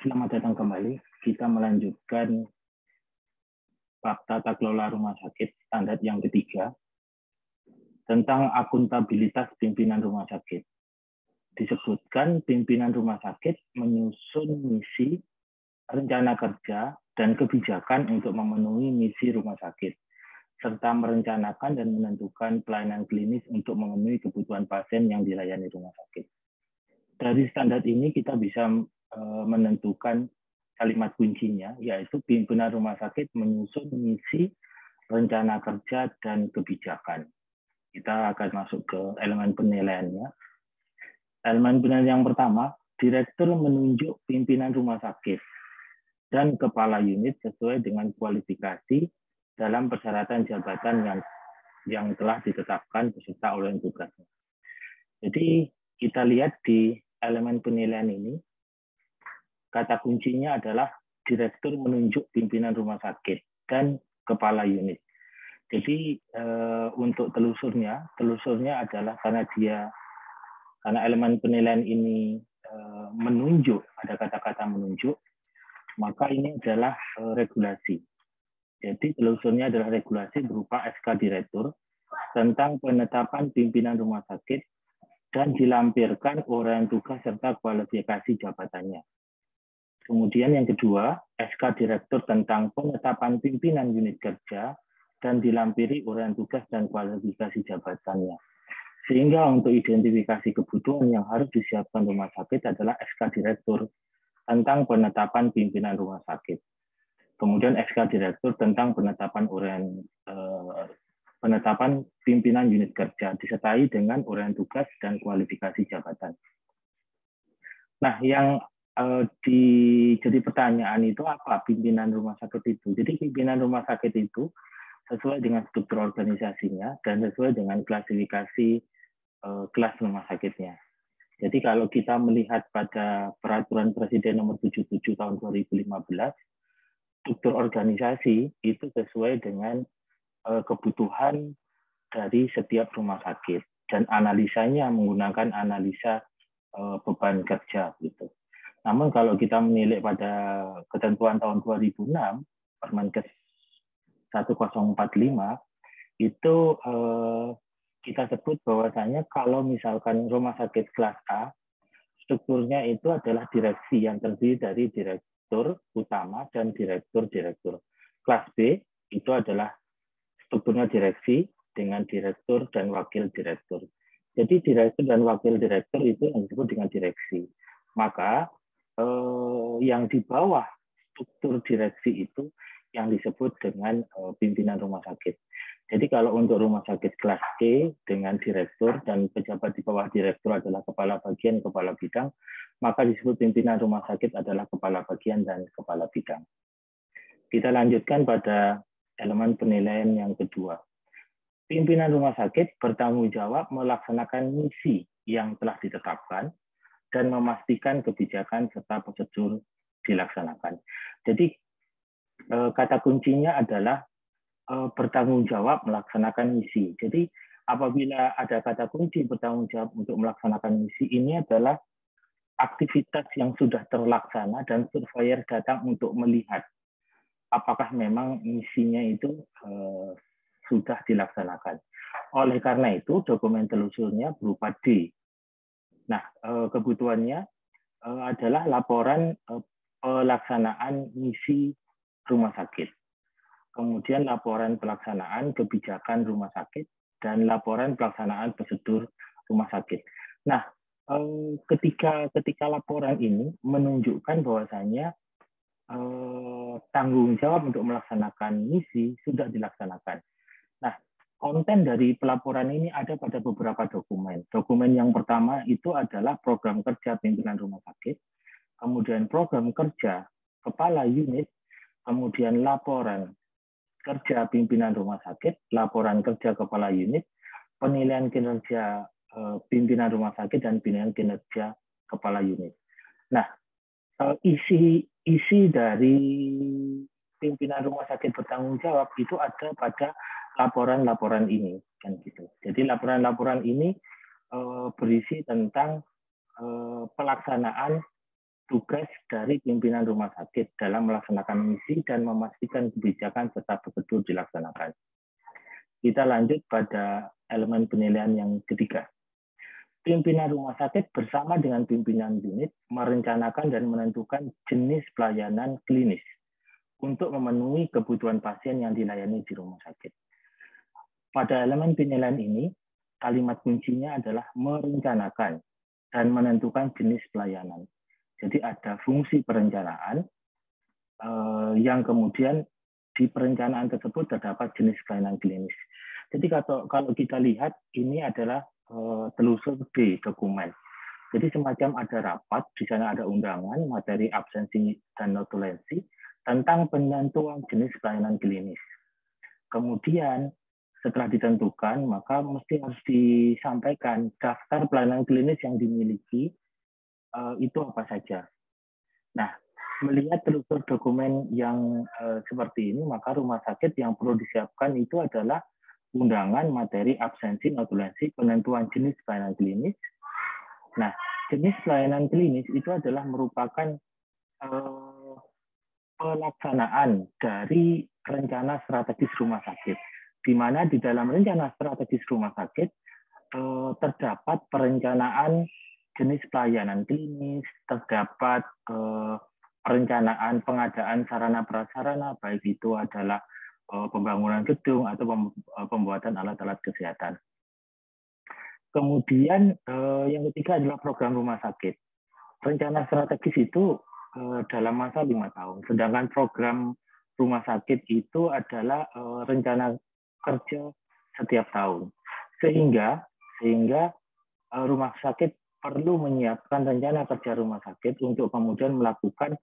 Selamat datang kembali. Kita melanjutkan bab tata kelola rumah sakit standar yang ketiga tentang akuntabilitas pimpinan rumah sakit. Disebutkan pimpinan rumah sakit menyusun misi, rencana kerja, dan kebijakan untuk memenuhi misi rumah sakit, serta merencanakan dan menentukan pelayanan klinis untuk memenuhi kebutuhan pasien yang dilayani rumah sakit. Dari standar ini kita bisa menentukan kalimat kuncinya, yaitu pimpinan rumah sakit menyusun misi, rencana kerja, dan kebijakan. Kita akan masuk ke elemen penilaiannya. Elemen penilaian yang pertama, direktur menunjuk pimpinan rumah sakit dan kepala unit sesuai dengan kualifikasi dalam persyaratan jabatan yang telah ditetapkan beserta uraian tugasnya. Jadi kita lihat di elemen penilaian ini, kata kuncinya adalah direktur menunjuk pimpinan rumah sakit dan kepala unit. Jadi untuk telusurnya adalah karena elemen penilaian ini menunjuk, ada kata-kata menunjuk, maka ini adalah regulasi. Jadi telusurnya adalah regulasi berupa SK Direktur tentang penetapan pimpinan rumah sakit dan dilampirkan uraian tugas serta kualifikasi jabatannya. Kemudian yang kedua, SK Direktur tentang penetapan pimpinan unit kerja dan dilampiri uraian tugas dan kualifikasi jabatannya. Sehingga untuk identifikasi kebutuhan yang harus disiapkan rumah sakit adalah SK Direktur tentang penetapan pimpinan rumah sakit. Kemudian SK Direktur tentang penetapan pimpinan unit kerja disertai dengan uraian tugas dan kualifikasi jabatan. Nah, yang jadi pertanyaan itu apa pimpinan rumah sakit itu? Jadi pimpinan rumah sakit itu sesuai dengan struktur organisasinya dan sesuai dengan klasifikasi kelas rumah sakitnya. Jadi kalau kita melihat pada Peraturan Presiden Nomor 77 Tahun 2015, struktur organisasi itu sesuai dengan kebutuhan dari setiap rumah sakit dan analisanya menggunakan analisa beban kerja gitu. Namun kalau kita menilik pada ketentuan tahun 2006, Permenkes 1045, itu kita sebut bahwasanya kalau misalkan rumah sakit kelas A, strukturnya itu adalah direksi yang terdiri dari direktur utama dan direktur-direktur. Kelas B itu adalah strukturnya direksi dengan direktur dan wakil direktur. Jadi direktur dan wakil direktur itu yang disebut dengan direksi. Maka yang di bawah struktur direksi itu yang disebut dengan pimpinan rumah sakit. Jadi kalau untuk rumah sakit kelas E dengan direktur dan pejabat di bawah direktur adalah kepala bagian, kepala bidang, maka disebut pimpinan rumah sakit adalah kepala bagian dan kepala bidang. Kita lanjutkan pada elemen penilaian yang kedua. Pimpinan rumah sakit bertanggung jawab melaksanakan misi yang telah ditetapkan dan memastikan kebijakan serta prosedur dilaksanakan. Jadi kata kuncinya adalah bertanggung jawab melaksanakan misi. Jadi apabila ada kata kunci bertanggung jawab untuk melaksanakan misi, ini adalah aktivitas yang sudah terlaksana dan surveyor datang untuk melihat apakah memang misinya itu sudah dilaksanakan. Oleh karena itu, dokumen telusurnya berupa D. Nah, kebutuhannya adalah laporan pelaksanaan misi rumah sakit. Kemudian laporan pelaksanaan kebijakan rumah sakit dan laporan pelaksanaan prosedur rumah sakit. Nah, ketika laporan ini menunjukkan bahwasanya tanggung jawab untuk melaksanakan misi sudah dilaksanakan. Nah, konten dari pelaporan ini ada pada beberapa dokumen. Dokumen yang pertama itu adalah program kerja pimpinan rumah sakit, kemudian program kerja kepala unit, kemudian laporan kerja pimpinan rumah sakit, laporan kerja kepala unit, penilaian kinerja pimpinan rumah sakit, dan penilaian kinerja kepala unit. Nah, isi dari pimpinan rumah sakit bertanggung jawab itu ada pada laporan-laporan ini, kan gitu. Jadi laporan-laporan ini berisi tentang pelaksanaan tugas dari pimpinan rumah sakit dalam melaksanakan misi dan memastikan kebijakan tetap betul dilaksanakan. Kita lanjut pada elemen penilaian yang ketiga. Pimpinan rumah sakit bersama dengan pimpinan unit merencanakan dan menentukan jenis pelayanan klinis untuk memenuhi kebutuhan pasien yang dilayani di rumah sakit. Pada elemen penilaian ini, kalimat kuncinya adalah merencanakan dan menentukan jenis pelayanan. Jadi ada fungsi perencanaan yang kemudian di perencanaan tersebut terdapat jenis pelayanan klinis. Jadi kalau kita lihat ini adalah telusur di dokumen. Jadi semacam ada rapat, di sana ada undangan, materi absensi dan notulensi tentang penentuan jenis pelayanan klinis. Kemudian setelah ditentukan, maka mesti harus disampaikan daftar pelayanan klinis yang dimiliki itu apa saja. Nah, melihat telusur dokumen yang seperti ini, maka rumah sakit yang perlu disiapkan itu adalah undangan, materi, absensi, notulensi, penentuan jenis pelayanan klinis. Nah, jenis pelayanan klinis itu adalah merupakan pelaksanaan dari rencana strategis rumah sakit, di mana di dalam rencana strategis rumah sakit terdapat perencanaan jenis pelayanan klinis, terdapat perencanaan pengadaan sarana prasarana, baik itu adalah pembangunan gedung atau pembuatan alat-alat kesehatan. Kemudian yang ketiga adalah program rumah sakit. Rencana strategis itu dalam masa 5 tahun, sedangkan program rumah sakit itu adalah rencana kerja setiap tahun. Sehingga rumah sakit perlu menyiapkan rencana kerja rumah sakit untuk kemudian melakukan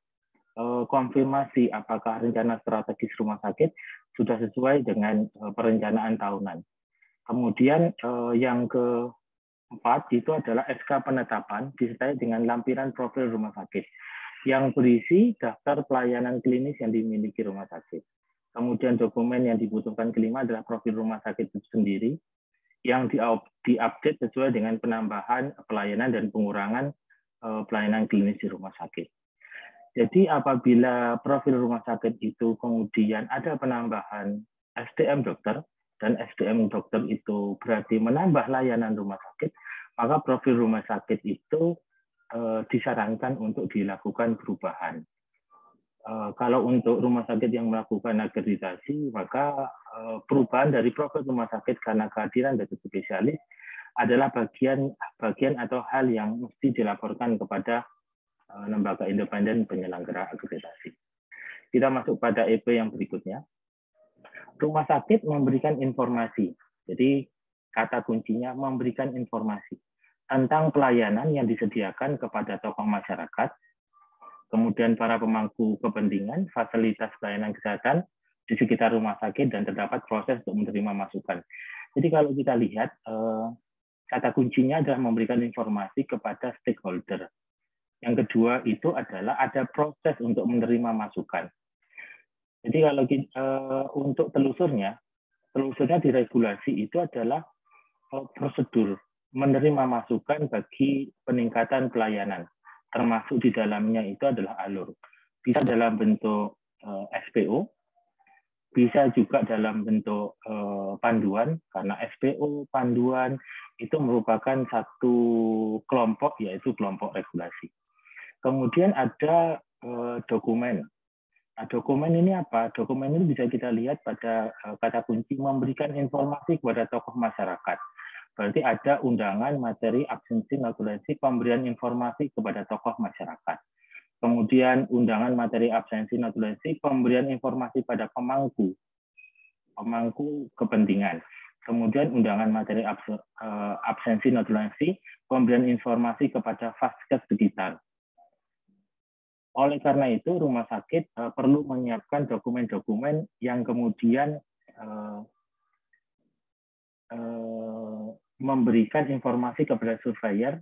konfirmasi apakah rencana strategis rumah sakit sudah sesuai dengan perencanaan tahunan. Kemudian yang keempat itu adalah SK penetapan disertai dengan lampiran profil rumah sakit yang berisi daftar pelayanan klinis yang dimiliki rumah sakit. Kemudian dokumen yang dibutuhkan kelima adalah profil rumah sakit itu sendiri yang diupdate sesuai dengan penambahan pelayanan dan pengurangan pelayanan klinis di rumah sakit. Jadi apabila profil rumah sakit itu kemudian ada penambahan SDM dokter, dan SDM dokter itu berarti menambah layanan rumah sakit, maka profil rumah sakit itu disarankan untuk dilakukan perubahan. Kalau untuk rumah sakit yang melakukan akreditasi, maka perubahan dari profil rumah sakit karena kehadiran dokter spesialis adalah bagian atau hal yang mesti dilaporkan kepada lembaga independen penyelenggara akreditasi. Kita masuk pada EP yang berikutnya. Rumah sakit memberikan informasi. Jadi kata kuncinya memberikan informasi tentang pelayanan yang disediakan kepada tokoh masyarakat, kemudian para pemangku kepentingan, fasilitas pelayanan kesehatan di sekitar rumah sakit, dan terdapat proses untuk menerima masukan. Jadi kalau kita lihat, kata kuncinya adalah memberikan informasi kepada stakeholder. Yang kedua itu adalah ada proses untuk menerima masukan. Jadi kalau untuk telusurnya di regulasi itu adalah prosedur menerima masukan bagi peningkatan pelayanan, termasuk di dalamnya itu adalah alur. Bisa dalam bentuk SPO, bisa juga dalam bentuk panduan, karena SPO, panduan itu merupakan satu kelompok, yaitu kelompok regulasi. Kemudian ada dokumen. Nah, dokumen ini apa? Dokumen ini bisa kita lihat pada kata kunci memberikan informasi kepada tokoh masyarakat. Berarti ada undangan, materi, absensi, notulensi, pemberian informasi kepada tokoh masyarakat. Kemudian undangan, materi, absensi, notulensi, pemberian informasi pada pemangku kepentingan. Kemudian undangan, materi, absensi, notulensi, pemberian informasi kepada vaskes sekitar. Oleh karena itu, rumah sakit perlu menyiapkan dokumen-dokumen yang kemudian memberikan informasi kepada surveyor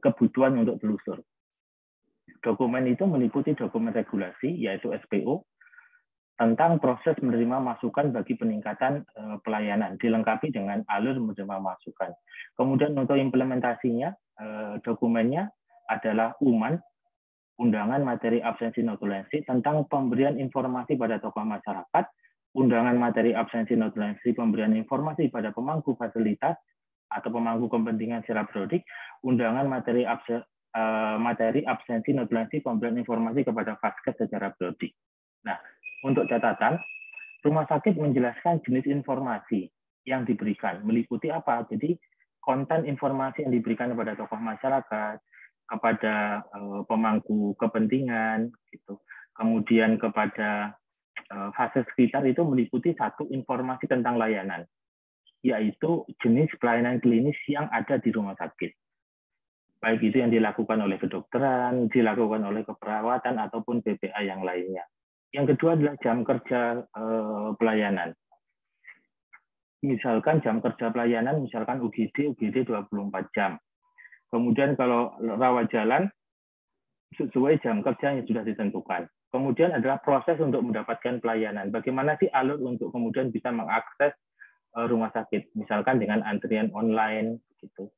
kebutuhan untuk telusur. Dokumen itu meliputi dokumen regulasi, yaitu SPO, tentang proses menerima masukan bagi peningkatan pelayanan, dilengkapi dengan alur menerima masukan. Kemudian untuk implementasinya, dokumennya adalah UMAN, undangan materi absensi notulensi tentang pemberian informasi pada tokoh masyarakat, undangan materi absensi notulensi pemberian informasi pada pemangku fasilitas atau pemangku kepentingan secara periodik, undangan materi absensi notulensi pemberian informasi kepada vaskes secara periodik. Nah, untuk catatan, rumah sakit menjelaskan jenis informasi yang diberikan, meliputi apa? Jadi, konten informasi yang diberikan kepada tokoh masyarakat, kepada pemangku kepentingan, gitu. Kemudian kepada fase sekitar itu meliputi satu informasi tentang layanan, yaitu jenis pelayanan klinis yang ada di rumah sakit. Baik itu yang dilakukan oleh kedokteran, dilakukan oleh keperawatan, ataupun PPA yang lainnya. Yang kedua adalah jam kerja pelayanan. Misalkan jam kerja pelayanan, misalkan UGD 24 jam. Kemudian kalau rawat jalan, sesuai jam kerja yang sudah ditentukan. Kemudian adalah proses untuk mendapatkan pelayanan. Bagaimana sih alur untuk kemudian bisa mengakses rumah sakit, misalkan dengan antrian online, gitu.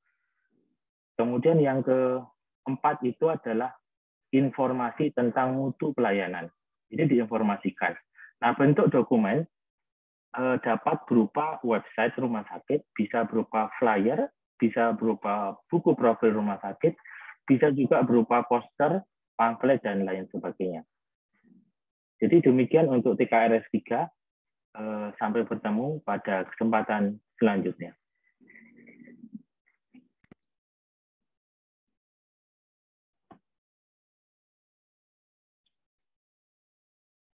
Kemudian yang keempat itu adalah informasi tentang mutu pelayanan. Ini diinformasikan. Nah, bentuk dokumen dapat berupa website rumah sakit, bisa berupa flyer, bisa berupa buku profil rumah sakit, bisa juga berupa poster, pamflet, dan lain sebagainya. Jadi demikian untuk TKRS 3. Sampai bertemu pada kesempatan selanjutnya.